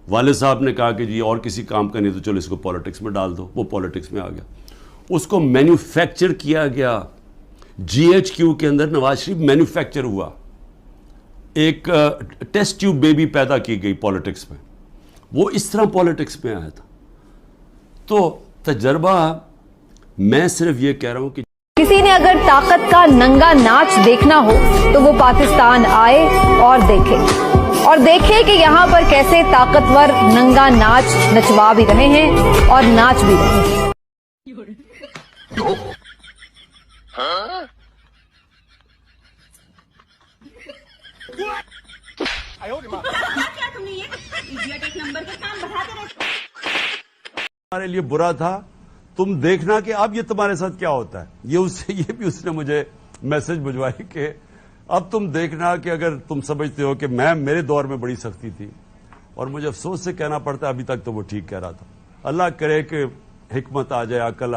वालिद साहब ने कहा कि जी और किसी काम का नहीं तो चलो इसको पॉलिटिक्स में डाल दो, वो पॉलिटिक्स में आ गया। उसको मैन्युफैक्चर किया गया, जीएचक्यू के अंदर नवाज शरीफ मैन्युफैक्चर हुआ, एक टेस्ट ट्यूब बेबी पैदा की गई पॉलिटिक्स में, वो इस तरह पॉलिटिक्स में आया था। तो तजर्बा, मैं सिर्फ ये कह रहा हूं कि किसी ने अगर ताकत का नंगा नाच देखना हो तो वो पाकिस्तान आए और देखे कि यहाँ पर कैसे ताकतवर नंगा नाच नचवा भी रहे हैं और नाच भी रहे हैं। हमारे लिए बुरा था, तुम देखना कि अब ये तुम्हारे साथ क्या होता है। ये भी उसने मुझे मैसेज भिजवाई कि अब तुम देखना कि अगर तुम समझते हो कि मेरे दौर में बड़ी सख्ती थी, और मुझे अफसोस से कहना पड़ता है अभी तक तो वो ठीक कह रहा था। अल्लाह करे कि हिकमत आ जाए, अकल आ